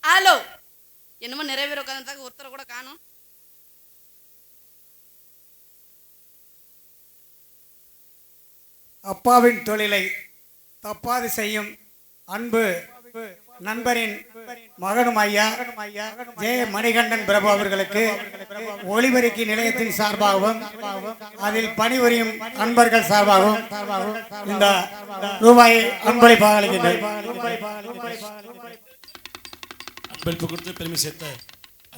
Hello, என்னமோ நிறைவேற உட்காந்து ஒருத்தரை கூட காணும். அப்பாவின் தொழிலை தப்பாது செய்யும் அன்பு நண்பரின் மகனும் ஐயா ஜெய மணிகண்டன் பிரபு அவர்களுக்கு ஒளிபெருக்கி நிலையத்தின் சார்பாகவும் அதில் பணிபுரியும் நண்பர்கள் சார்பாகவும் இந்த ரூபாயை அன்பளிப்பாக அளிக்கின்றேன். அன்பளிப்பு கொடுத்து பெருமை சேர்த்த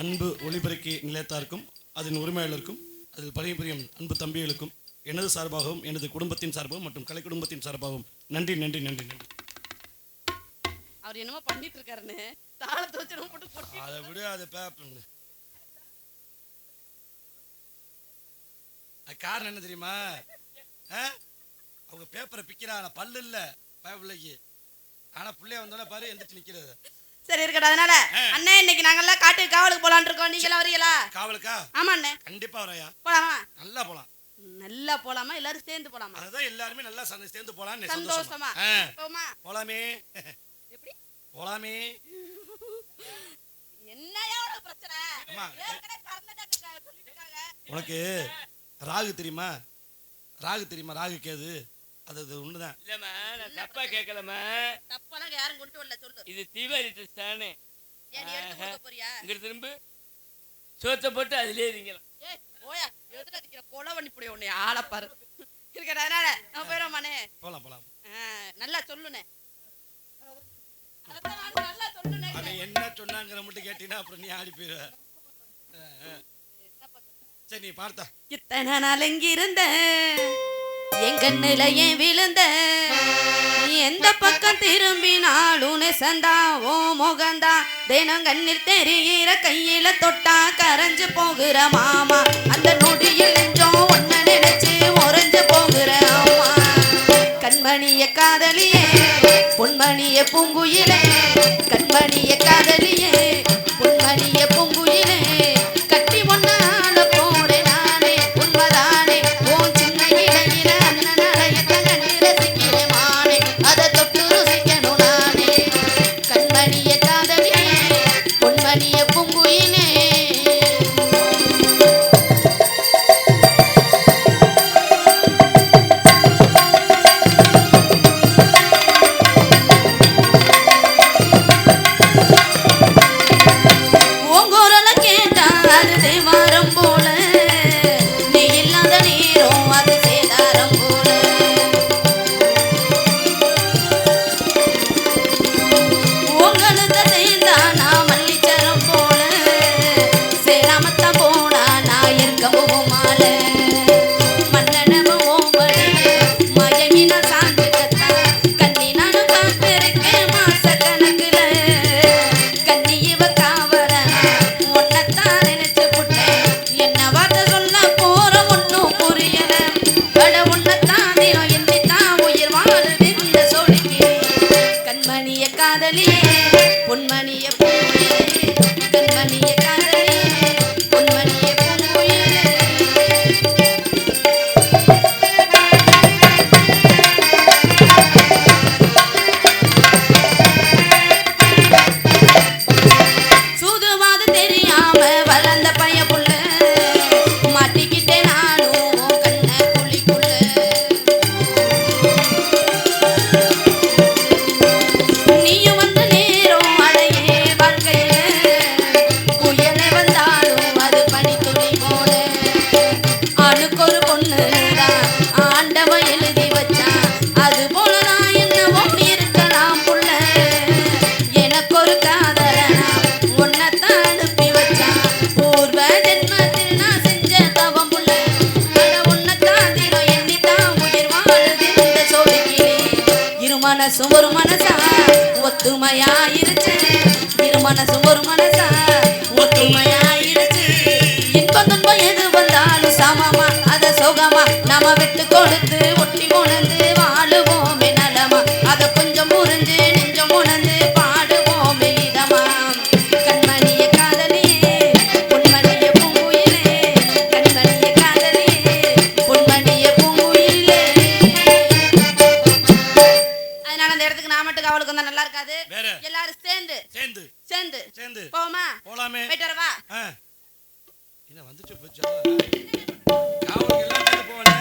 அன்பு ஒளிபெருக்கி நிலையத்தாருக்கும் அதன் உரிமையாளருக்கும் அதில் பணிபுரியும் அன்பு தம்பிகளுக்கும் எனது சார்பாகவும் எனது குடும்பத்தின் சார்பாகவும் மற்றும் கலை குடும்பத்தின் சார்பாகவும் நன்றி நன்றி நன்றி நன்றி. அவர் என்னமோ பண்ணிட்டு இருக்காருன்னு தாளத்தை வச்சு போட்டு அதை விட அது காரணம் என்ன தெரியுமா? அவங்க பேப்பரை பிக்கிறாங்க, பல்லு இல்ல பிள்ளைக்கு, ஆனா பிள்ளைய வந்தோட பாரு எந்திரிச்சு நிக்கிறது. சரி இருக்கட்டும். அதனால அண்ணே இன்னைக்கு நாங்கெல்லாம் காட்டுக்கு காவலுக்கு போலான்னு இருக்கோம். நீங்க எல்லாம் வரீங்களா? காவலுக்கா? ஆமா அண்ணே, கண்டிப்பா வரையா. போலாமா? நல்லா போலாம். நல்லா போலாமா? எல்லாரும் சேர்ந்து போலாமா? அதான் எல்லாருமே நல்லா சேர்ந்து போலாம். சந்தோஷமா போமா? போலாமே. எப்படி போலாமே? என்னையா பிரச்சனை? உனக்கு ராகு தெரியுமா? ராகு தெரியுமா? ராகு கேது அது ஒண்ணுதான். இல்லம்மா, நான் தப்பா கேட்கலம்மா. தப்பாலாம் யாரும் கொண்டு வரல, சொல்லு. இது தீபாவளி ட்ரெஸ் தானே. ஏன் எடுத்து கொடுக்க போறியா? இங்க திரும்ப சோத்தை போட்டு அதுலயே இருக்கலாம். ஏய் ஓயா, எதுல நிக்கிற கொலை பண்ணி புடிய உன்னை ஆள பாரு. இருக்கடா, அதனால நம்ம போறோமானே. போலாம் போலாம். நல்லா சொல்லுனே. நல்லா சொல்லுனே. அவன் என்ன சொன்னாங்கற மட்டும் கேட்டினா அப்புறம் நீ ஆடி போயிடுவ. சரி நீ பார்த்தா. இத்தனை நாள் எங்க இருந்த என் கண்ணுல ஏன் விழுந்த, நீ எந்த பக்கம் திரும்பினாலும் சந்தா ஓ முகந்தா தினம் கண்ணில் தெரிகிற கையில தொட்டா கரைஞ்சு போகிற மாமா, அந்த நொடியில் நெஞ்சம் ஒன்ன நினைச்சு முறைஞ்சு போகிற ஆமா. கண்மணிய காதலியே பொன்மணிய பூங்குயிலே, கண்மணிய காதலியே பொன்மணிய பூங்குயிலே, கட்டி ஒன்னால போறேன் நானே உண்மைதானே, ஓ சின்ன இடையில அண்ணனாலயத்தை கண்டு ரசிக்கிறேன் மானே, அதை தொட்டு ருசிக்கணும் நானே. கண்மணிய காதலியே பொன்மணிய பூங்குயிலே. மனசும் ஒரு மனசா ஒத்துமையாயிருச்சு, இரு மனசும் ஒரு மனசா ஒத்துமையாயிருச்சு, இன்பம் துன்பம் எது வந்தாலும் சமமா அத சுகமா நாம விட்டு கொடுத்து ஒட்டி உணர்ந்து வாழுவோமே நலமா, அத கொஞ்சம் புரிஞ்சு நெஞ்சம் உணர்ந்து பாடுவோமே இதமா. கண்மணிய காதலியே பொன்மணிய பூங்குயிலே, கண்மணிய காதலியே பொன்மணிய பூங்குயிலே. அதனால அந்த இடத்துக்கு நான் மட்டும் காவலுக்கு வந்தா நல்லா இருக்காது. வேற எல்லாரும் சேர்ந்து சேர்ந்து சேர்ந்து சேர்ந்து போமா போலாமே. போயிட்டு வரவா? என்ன வந்துச்சு போச்சு. காவலுக்கு எல்லாம் சேர்ந்து போவானே,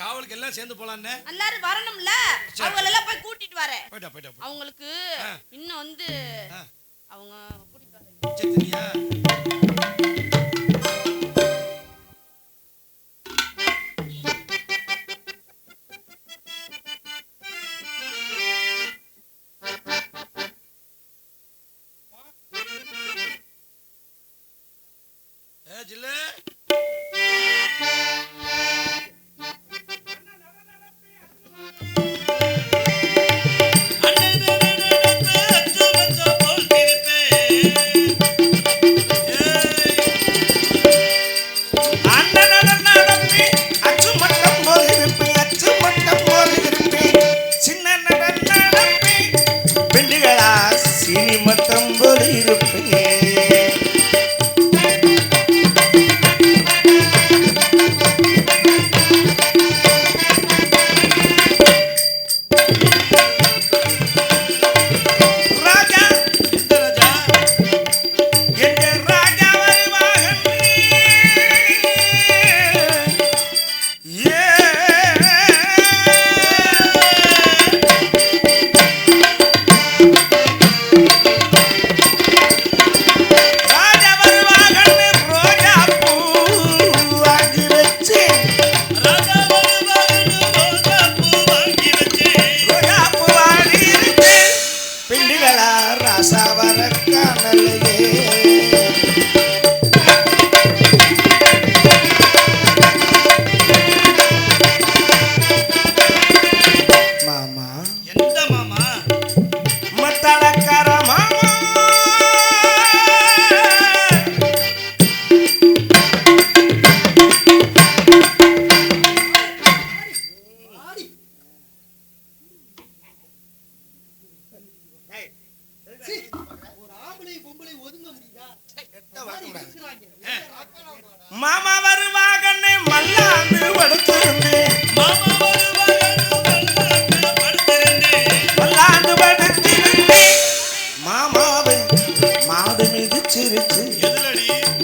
காவலுக்கு எல்லாம் சேர்ந்து போலான்னு. எல்லாரும் வரணும்ல, அவங்க எல்லாம் போய் கூட்டிட்டு வரேன். போயிட்டா போயிட்டா. அவங்களுக்கு இன்னும் வந்து அவங்க கூட்டிட்டு வரேன். சரியா? ஜில்லு மட்டம் போல இருப்பேன். மாமா வருவாகன்னு மல்லாந்து படுத்திருந்தேன். மல்லாந்து படுத்திருந்தேன். மாமாவை மாடு மிதிச்சிருச்சு.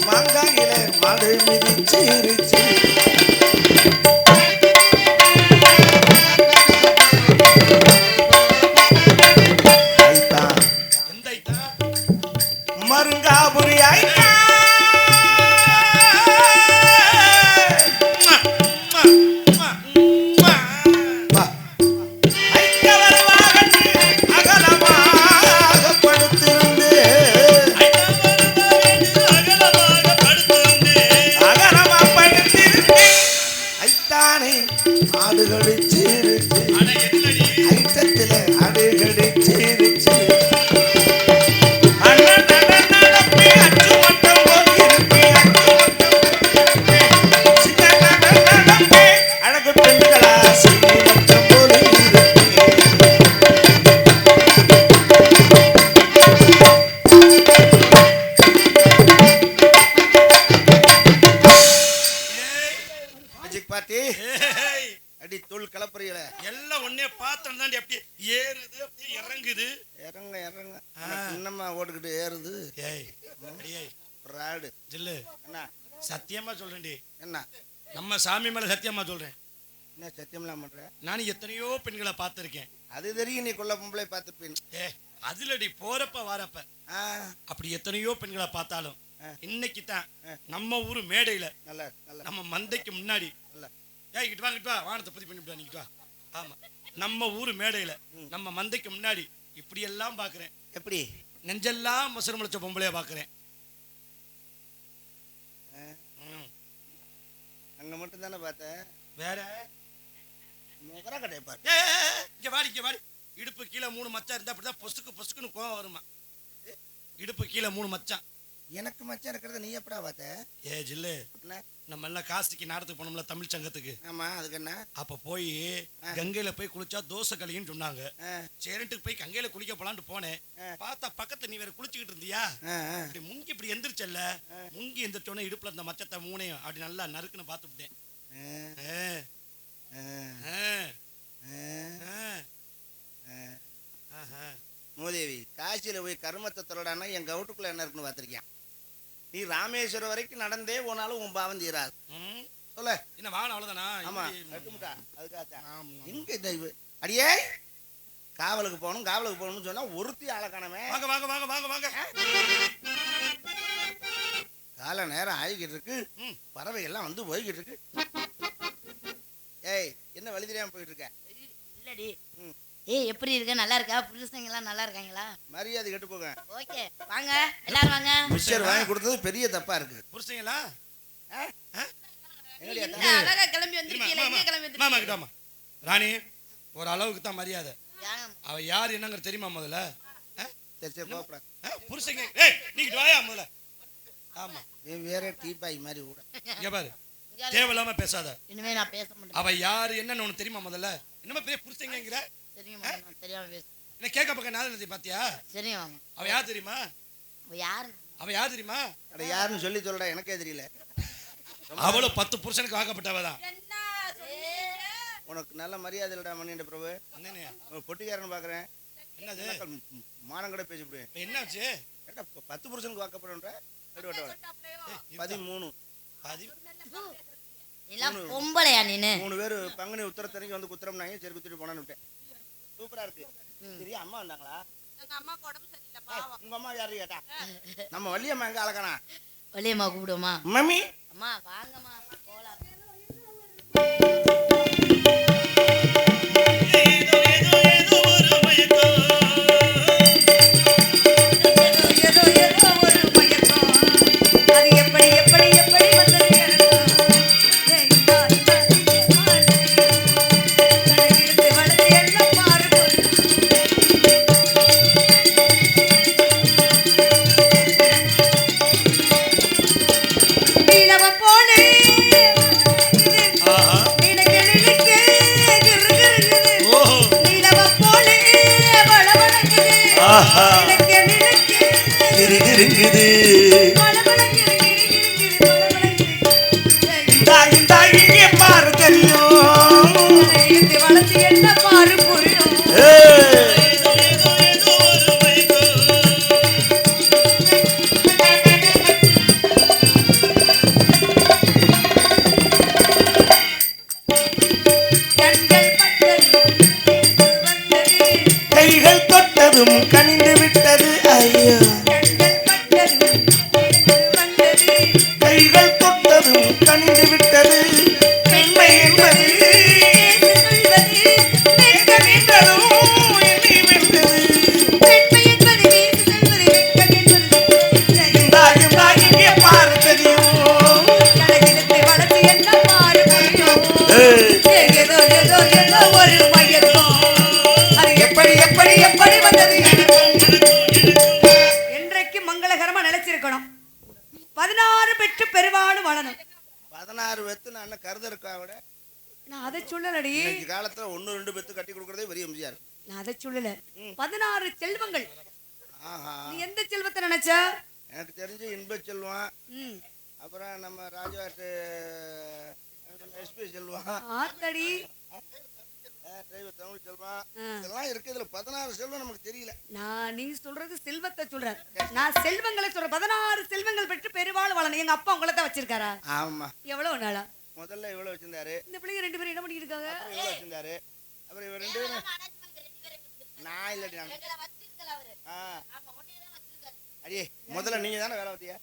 மாங்காயில மாடு மிதிச்சிருச்சு. மருங்காபுரி ஐயா அடி தூள் கலப்பறியல எல்லாம் ஒன்னே பார்த்தோம் தான் அப்படியே ஏறுது அப்படியே இறங்குது. இறங்க இறங்க என்னம்மா ஓடுக்கிட்டு ஏறுது. ஏய் அடியே ராடு ஜில்லு என்ன சத்தியமா சொல்றேன்டி. என்ன நம்ம சாமி மேல சத்தியமா சொல்றேன். என்ன சத்தியம்லாம் பண்ற? நான் எத்தனையோ பெண்களை பார்த்திருக்கேன். அது தெரியும், நீ கொல்ல பொம்பளை பார்த்துருப்பேன். அதுலடி போறப்ப வரப்ப அப்படி எத்தனையோ பெண்களை பார்த்தாலும் இன்னைக்கு தான் நம்ம ஊரு மேடையில நல்ல நல்ல நம்ம மந்தைக்கு முன்னாடி இங்கிட்டு வா வானத்தை பதிவு பண்ணிவிட்டா நீங்க வா. ஆமா நம்ம ஊரு மேடையில நம்ம மந்தைக்கு முன்னாடி இப்படி எல்லாம் பாக்குறேன். எப்படி நெஞ்செல்லாம் மசுரம் முளைச்ச பொம்பளைய பாக்குறேன். அங்க மட்டும் தானே பார்த்த, வேற முகர கடைப்பாரு. இங்க வாடி இடுப்பு கீழே 3 மச்சான் இருந்தா அப்படிதான் பொசுக்குன்னு கோவம் வருமா. இடுப்பு கீழே 3 மச்சான். எனக்கு மச்சான் இருக்கிறத நீ எப்படா பார்த்த? ஜில்லு நம்ம எல்லாம் காசிக்கு நாடத்துக்கு போனோம்ல தமிழ் சங்கத்துக்கு. ஆமா அதுக்கு என்ன? அப்ப போய் கங்கையில போய் குளிச்சா தோசை கழின்னு சொன்னாங்க. சேரட்டுக்கு போய் கங்கையில குளிக்க போலான்னு போனேன். பார்த்தா பக்கத்துல நீ வேற குளிச்சுக்கிட்டு இருந்தியா. இப்படி முங்கி இப்படி எந்திரிச்சல்ல, முங்கி எந்திரிச்சோன்னே இடுப்புல இந்த மச்சத்தை 3 அப்படி நல்லா நறுக்குன்னு பார்த்துட்டேன். மூதேவி காசியில போய் கருமத்தை தொலைடானா என் கவுட்டுக்குள்ள என்ன இருக்குன்னு பார்த்திருக்கேன். நீ ராமேஸ்வரம் வரைக்கும் நடந்தே போனாலும் உன் பாவம் தீராது. சொல்ல என்ன வாகனம் அவ்வளவுதானா? ஆமா கட்டுமுட்டா அதுக்காக எங்க இந்த அடியே காவலுக்கு போகணும்னு சொன்னா ஒருத்தி ஆளை காணமே. வாங்க வாங்க வாங்க வாங்க வாங்க. கால நேரம் ஆகிக்கிட்டு இருக்கு, பறவை எல்லாம் வந்து போய்கிட்டு இருக்கு. ஏய் என்ன வழி தெரியாம போயிட்டு இருக்க? இல்லடி. ஏய் எப்படி இருக்க? நல்லா இருக்கா? புருஷங்க எல்லாம் நல்லா இருக்காங்களா? மரியாதை கெட்டு போங்க. ஓகே வாங்க எல்லாரும் வாங்க. மிக்சர் வாங்கி கொடுத்தது பெரிய தப்பா இருக்கு. புரிச்சிங்களா? அழகா கிளம்பி வந்திருக்கீங்களா? எங்க கிளம்பி மாமா வந்திருக்கீங்க? கிட்டாமா ராணி ஒரு அளவுக்கு தான் மரியாதை. ஏன்? அவ யார் என்னங்கிற தெரியுமா முதல்ல? சரி சரி கோப்படா. புருஷங்க ஏய் நீங்க வாயா முதல்ல. ஆமா வேற டீபாய் மாதிரி கூட. இங்க பாரு தேவையில்லாம பேசாத. இனிமே நான் பேச மாட்டேன். அவ யாரு என்னன்னு உனக்கு தெரியுமா முதல்ல? என்னமா பெரிய புருஷங்கிற? தெரியுமா? நான் தெரியாம பேச. என்ன கேட்க பக்கம் நாதனதி பாத்தியா? சரிங்க வாங்க. அவ யார் தெரியுமா? யாரு? அவ யார் தெரியுமா? அட யாருன்னு சொல்லி சொல்றா, எனக்கே தெரியல. அவளும் 10 புருஷனுக்கு வாக்கப்பட்டவதான். என்ன சொல்றீங்க? உனக்கு நல்ல மரியாதை இல்லடா மணியண்ட பிரபு. என்னன்னு பொட்டிக்காரன் பாக்குறேன். என்னது மானம் கூட பேசிவிடுவேன். என்னாச்சு? 10 புருஷனுக்கு வாக்கப்படுன்ற 13 எல்லாம் பொம்பளையா நீனு? 3 பேர் பங்குனி உத்தரத்தனைக்கு வந்து குத்துறம்னாங்க. சரி குத்திட்டு போனான்னு விட்டேன். சூப்பரா இருக்கு. சரி அம்மா வந்தாங்களா? எங்க அம்மாக்கு உடம்பு சரியில்லை பாவம். உங்க அம்மா யாரு கேட்டா? நம்ம வள்ளியம்மா எங்க அழகானா? வள்ளியம்மா கூப்பிடுமா? மம்மி அம்மா வாங்கம்மா போலாம். என்றைக்கு மங்களகரமா நிலைச்சிருக்கணும். 16 பெற்று பெருவாடு வளரும். 16 பெத்து நான் கருத இருக்கா விட. நான் அதை சொல்லலடி. இன்னைக்கு காலத்துல 1 2 பெத்து கட்டி கொடுக்கறதே பெரிய எம்ஜிஆர் இருக்கு. நான் அதை சொல்லல. 16 செல்வங்கள். ஆஹா நீ எந்த செல்வத்தை நினைச்ச? எனக்கு தெரிஞ்சு இன்ப செல்வம், அப்புறம் நம்ம ராஜாட்டு எஸ்பி செல்வம், ஆத்தடி டிரைவர் தமிழ் செல்வம், இதெல்லாம் இருக்கு. இதுல 16 செல்வம் நமக்கு தெரியல. நான் நீ சொல்றது செல்வத்தை சொல்ற, நான் செல்வங்களை சொல்றேன். 16 செல்வங்கள் பெற்று பெருவாள் வளரணும். எங்க அப்பா உங்களை தான் வச்சிருக்காரா? ஆமா. எவ்வளவு நாளா? முதல்ல இவ்வளவு வச்சிருந்தாரு. இந்த பிள்ளைங்க 2 பேரும் என்ன பண்ணிட்டு இருக்காங்க? இவ்வளவு வச்சிருந்தாரு. அப்புறம் இவர் 2 பேரும் நான் இல்லடி நான். அடியே முதல்ல நீங்க தானே வேலை பார்த்தியா?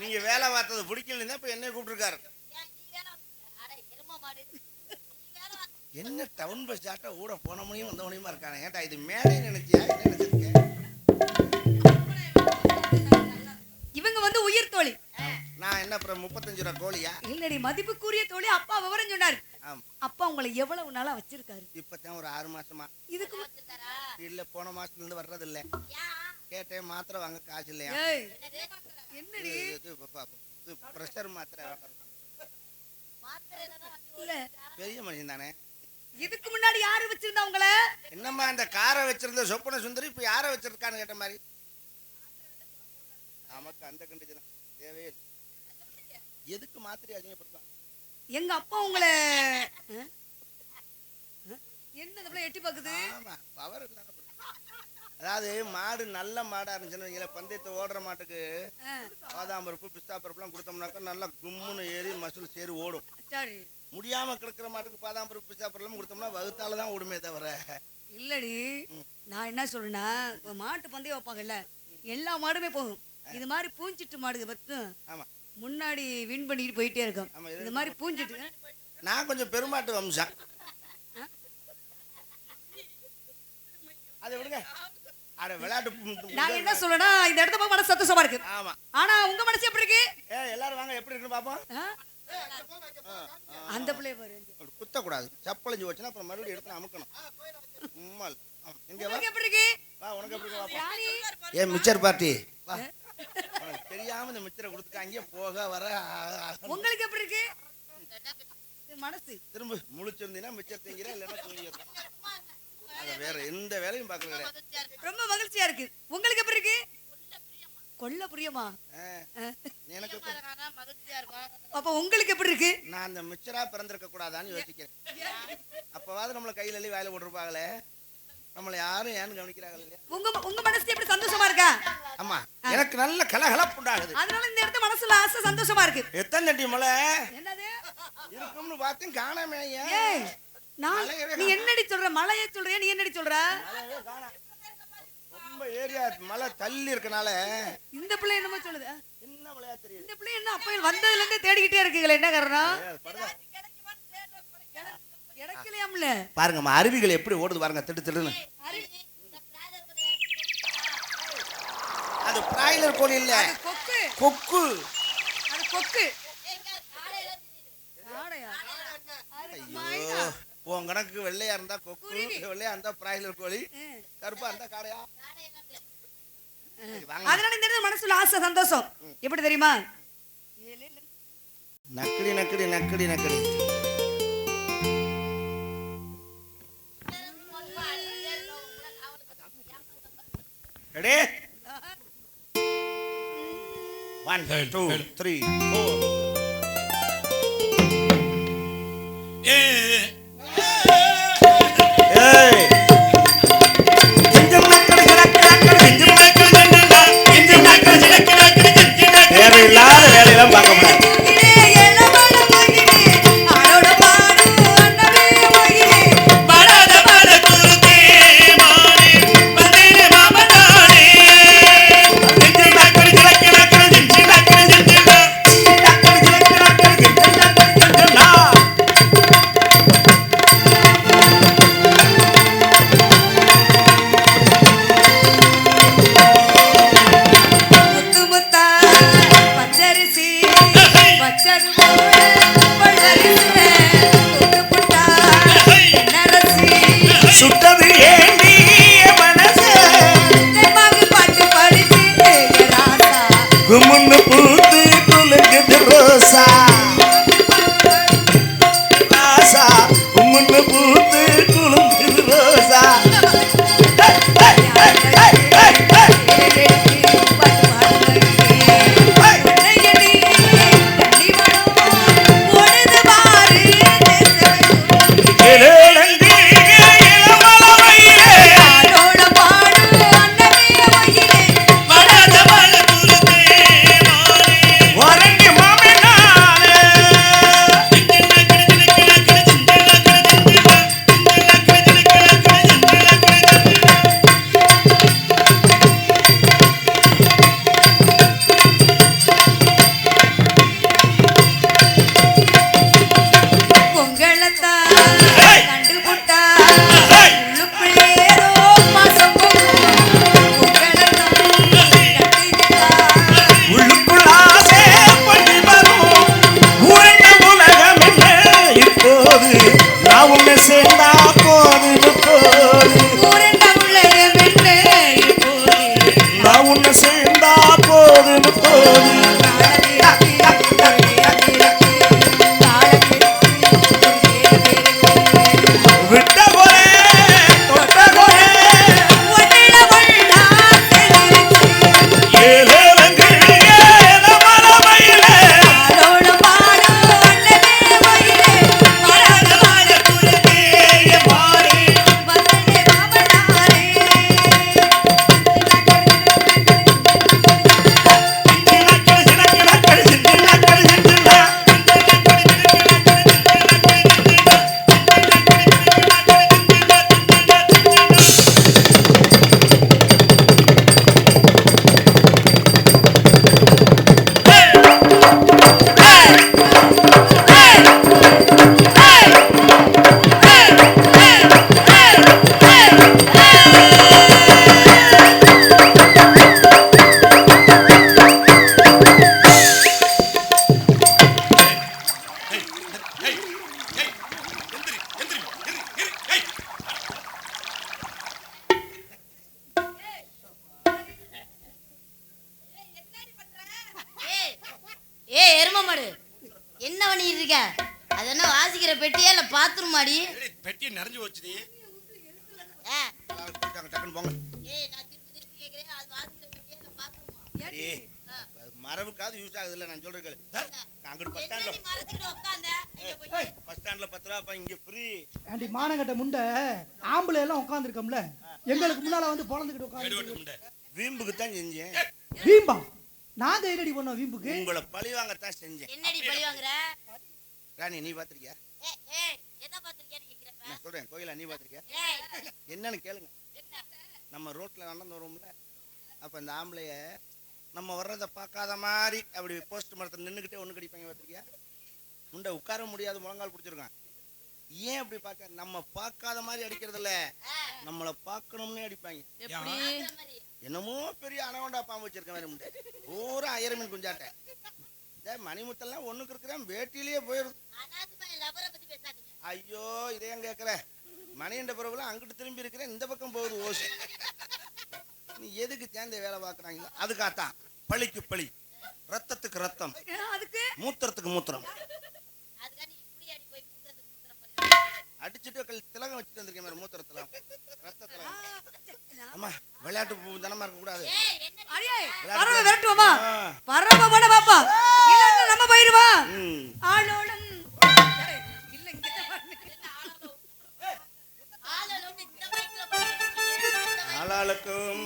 நீங்க வேலை பார்த்தது பிடிக்கல இப்ப என்னை கூப்பிட்டுருக்காரு. என்ன டவுன் பஸ் ஆட்டா ஊட போன முடியும் வந்த முடியுமா இருக்கானே. ஏட்டா இது மேடை நினைச்சியா என்ன நினைச்சிருக்கேன்? இவங்க வந்து உயிர் தோழி. நான் என்ன அப்புறம் 35 ரூபா கோழியா? இல்லடி மதிப்புக்குரிய தோழி. அப்பா விவரம் சொன்னாரு. அப்பா உங்களை எவ்வளவு நாளா வச்சிருக்காரு? இப்பதான் ஒரு 6 மாசமா. இதுக்கு இல்ல போன மாசத்துல இருந்து வர்றது இல்ல. கேட்டேன் மாத்திரை வாங்க காசு இல்லையா? என்னடி பிரஷர் மாத்திரை இல்ல பெரிய மனுஷன் தானே. இதுக்கு முன்னாடி யாரு வச்சிருந்தா உங்கள? என்னம்மா இந்த காரை வச்சிருந்த சொப்பன சுந்தரி இப்ப யார வச்சிருக்கான்னு கேட்ட மாதிரி. நமக்கு அந்த கண்டிஷன் தேவையே எதுக்கு மாத்திரை அதிகப்படுத்துவாங்க? எங்க அப்பா உங்களை என்ன இந்த பிள்ளை எட்டி பாக்குது? ஆமா பவர் இல்ல. அதாவது மாடு நல்ல மாடா இருந்துச்சுன்னு வைங்களேன், பந்தயத்தை ஓடுற மாட்டுக்கு பாதாம் பருப்பு பிஸ்தா பருப்புலாம் கொடுத்தோம்னாக்கா நல்லா கும்முன்னு ஏறி மசூல் சேரி ஓடும். சரி. முடியாம கிடக்கிற மாட்டுக்கு பாதாம் பருப்பு பிஸ்தா பருப்புலாம் கொடுத்தோம்னா வகுத்தால தான் ஓடுமே தவிர. இல்லடி, நான் என்ன சொல்றேன்னா, மாட்டு பந்தயம் வைப்பாங்கல்ல, எல்லா மாடுமே போகும். இது மாதிரி பூஞ்சிட்டு மாடுங்க பத்தும் ஆமா முன்னாடி வின் பண்ணிட்டு போயிட்டே இருக்கும். ஆமா, இது மாதிரி பூஞ்சிட்டு நான் கொஞ்சம் பெருமாட்டு வம்சம். அதை விடுங்க. அட விளையாட்டு. நான் என்ன சொல்றேன்னா, இந்த இடத்த போய் மனசு சந்தோஷமா இருக்கு. ஆமா. ஆனா உங்க மனசு எப்படி இருக்கு? எல்லாரும் வாங்க எப்படி இருக்குன்னு பாப்போம். அந்த பிள்ளைய பாரு. குத்த கூடாது. சப்பளஞ்சு வச்சுனா அப்புறம் மறுபடியும் எடுத்து அமுக்கணும். உம்மால். இங்க வா. எப்படி இருக்கு? வா உனக்கு எப்படி இருக்கு பாப்போம். ஏ மிச்சர் பார்ட்டி வா. உனக்கு தெரியாம இந்த மிச்சரை கொடுத்துட்டு அங்கே போக வர. உங்களுக்கு எப்படி இருக்கு மனசு? திரும்ப முழிச்சிருந்தீங்கன்னா மிச்சர் திங்கிற இல்லைன்னா தூங்கிடுற. அது வேற எந்த வேலையும் பார்க்கல கிடையாது. ரொம்ப மகிழ்ச்சியா இருக்கு. உங்களுக்கு எப்படி இருக்கு? கொல்ல புரியுமா? எனக்கு அப்ப உங்களுக்கு எப்படி இருக்கு? நான் அந்த மிச்சரா பிறந்திருக்க கூடாதான்னு யோசிக்கிறேன். அப்பவாது நம்மள கையில அள்ளி வாயில போட்டுருப்பாங்களே, நம்மள யாரும் ஏன்னு கவனிக்கிறாங்க இல்லையா? உங்க மனசு எப்படி சந்தோஷமா இருக்கா? ஆமா, எனக்கு நல்ல கலகலப்பு உண்டாகுது. அதனால இந்த இடத்த மனசுல ஆசை சந்தோஷமா இருக்கு. எத்தனை நட்டி மலை என்னது இருக்கும்னு பார்த்தேன் காணாமே. ஏய், நீ என்னடி சொல்ற? மலையை சொல்றியா? நீ என்னடி சொல்ற? ரொம்ப ஏரியா மலை தள்ளி இருக்கனால இந்த பிள்ளை என்னமோ சொல்லுது. என்ன மலையா தெரியுது? இந்த பிள்ளை என்ன அப்ப வந்ததுல இருந்து தேடிக்கிட்டே இருக்கீங்களே, என்ன காரணம்? கிடைக்கலையாம்ல. பாருங்கம்மா, அருவிகள் எப்படி ஓடுது பாருங்க, திடு திடுன்னு. அது பிராய்லர் கோழி இல்ல, கொக்கு. கொக்கு. அது கொக்கு. ஐயோ, உன் கணக்கு வெள்ளையா இருந்தா கொக்கு, வெள்ளையா இருந்தா பிராய்லர் கோழி, கருப்பா இருந்தா காடையா. அதனால இந்த இடத்துல மனசுல ஆசை சந்தோஷம் எப்படி தெரியுமா? நக்கடி நக்கடி நக்கடி நக்கடி. ரெடி? 1 2 3 4. தேவையில்லாத வேலையெல்லாம் பார்க்க முடியாது. வச்சுக்க. அது என்ன வாசிக்கிற பெட்டியா இல்ல பாத்ரூம் மாடி? பெட்டியை நிறைஞ்சு வச்சுடி. டக்குன்னு போங்க. நான் திருப்பி திருப்பி கேக்குறேன், அது வாசிக்கிற பெட்டியா இல்ல பாத்ரூமா? ஏய், மரபுக்காவது யூஸ் ஆகுது இல்ல, நான் சொல்றேன் கேளு. அங்கிட்டு பஸ் ஸ்டாண்ட்ல மரத்துக்கிட்ட உட்கார்ந்த பஸ் ஸ்டாண்ட்ல 10 ரூபா, அப்ப இங்க ஃப்ரீ. ஆண்டி மானங்கட்ட முண்டை ஆம்பளை எல்லாம் உட்காந்துருக்கோம்ல, எங்களுக்கு முன்னால வந்து பொழந்துக்கிட்டு உட்காந்து வீம்புக்கு தான் செஞ்சேன். வீம்பா? நாங்க என்னடி பண்ணோம் வீம்புக்கு? உங்களை பழி வாங்கத்தான் செஞ்சேன். என்னடி பழி வாங்குற? ராணி, நீ பாத்திருக்கியா? என்ன பாத்திருக்கேன்னு கேக்குறப்ப? நான் சொல்றேன், கோயிலா நீ பாத்திருக்கியா? ஏய், என்னன்னு கேளுங்க. நம்ம ரோட்ல நடந்து வருவோம்ல, அப்ப இந்த ஆம்பளைய நம்ம வர்றதை பார்க்காத மாதிரி அப்படி போஸ்ட் மரத்தில் நின்றுக்கிட்டே ஒன்று கடிப்பாங்க பார்த்துருக்கியா? முண்டை உட்கார முடியாது, முழங்கால் பிடிச்சிருக்கான். ஏன் அப்படி பார்க்க? நம்ம பார்க்காத மாதிரி அடிக்கிறதில்ல, நம்மளை பார்க்கணும்னே அடிப்பாங்க. எப்படி என்னமோ பெரிய அனவண்டா பாம்பு வச்சிருக்க மாதிரி முண்டை, பூரா ஐயரமீன் குஞ்சாட்டை. இந்த மணிமுத்தெல்லாம் ஒன்றுக்கு இருக்கிறேன், வேட்டிலேயே போயிடுது. ஐயோ, இதையும் கேட்குற மணியண்ட பிறகுலாம் அங்கிட்டு திரும்பி இருக்கிறேன், இந்த பக்கம் போகுது ஓசு. நீ எதுக்கு சேர்ந்த வேலை பார்க்குறாங்களோ அதுக்காகத்தான். பழிக்கு பழி, ரத்தத்துக்கு ரத்தம், அதுக்கு மூத்திரத்துக்கு மூத்திரம். அடிச்சுட்டு திலகம் வச்சுட்டு வந்திருக்கேன் மாதிரி மூத்திரத்துல ரத்தத்துல. ஆமா, விளையாட்டு தனமா இருக்க கூடாது. அடியே பறவை விரட்டுவோமா? பறவை போட பாப்பா, இல்லன்னா நம்ம போயிடுவா. ஆளோளம் இல்ல, இங்க ஆளாளுக்கும்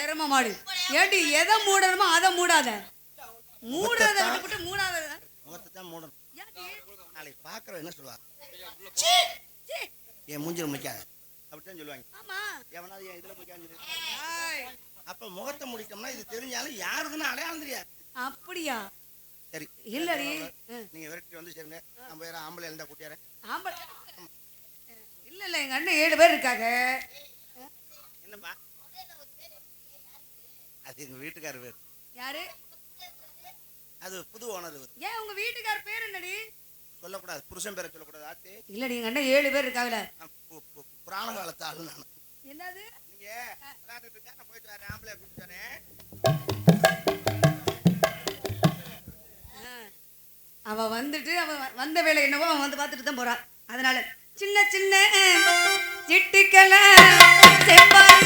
எரும மாடு. ஏண்டி எதை மூடணுமோ அதை மூடாத, மூடாத விட்டுவிட்டு மூடாத. முகத்தை தான் மூடணும். ஏண்டி? நாளைக்கு பார்க்குற என்ன சொல்லுவா? சீ, சீ. என் மூஞ்சில் முடிக்காது அப்படித்தான் சொல்லுவாங்க. ஆமா. எவனாவது என் இதில் முடிக்காது. ஏய், அப்போ முகத்தை முடிக்கணும்னா இது தெரிஞ்சாலும் யாருக்குன்னு அடையாளம் தெரியாது. அப்படியா? சரி, இல்லடி. நீங்க விரட்டி வந்து சேருங்க. நம்ம வேற ஆம்பளை இருந்தா கூட்டியாரேன். ஆமா. இல்ல இல்ல, எங்க அண்ணன் 7 பேர் இருக்காங்க. என்னப்பா? அது எங்க வீட்டுக்காரர் பேர். யாரு? அது புது ஓனர். ஏன் உங்க வீட்டுக்கார பேர் என்னடி? சொல்லக்கூடாது, புருஷன் பேரை சொல்லக்கூடாது. ஆத்தி இல்லடி, எங்க அண்ணன் 7 பேர் இருக்காங்களே. புராண காலத்து ஆளு நான். என்னது? நீங்க விளையாண்டுட்டு இருக்கா, நான் போயிட்டு வரேன், ஆம்பளை கூட்டிட்டு வரேன். அவ வந்துட்டு அவ வந்த வேலை என்னவோ அவன் வந்து பார்த்துட்டு தான் போறான். அதனால சின்ன சின்ன சிட்டுக்களை செவ்வாய்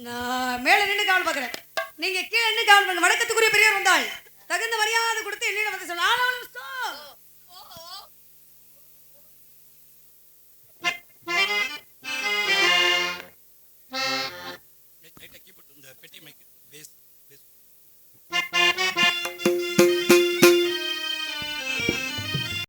நான் மேல நின்று காவல் பார்க்குறேன், நீங்க கீழே நின்று காவல் பண்ணுங்க. வணக்கத்துக்குரிய பெரியவர் வந்தால் தகுந்த மரியாதை கொடுத்து என்னிடம் வந்து சொல்லணும். ஆனாலும்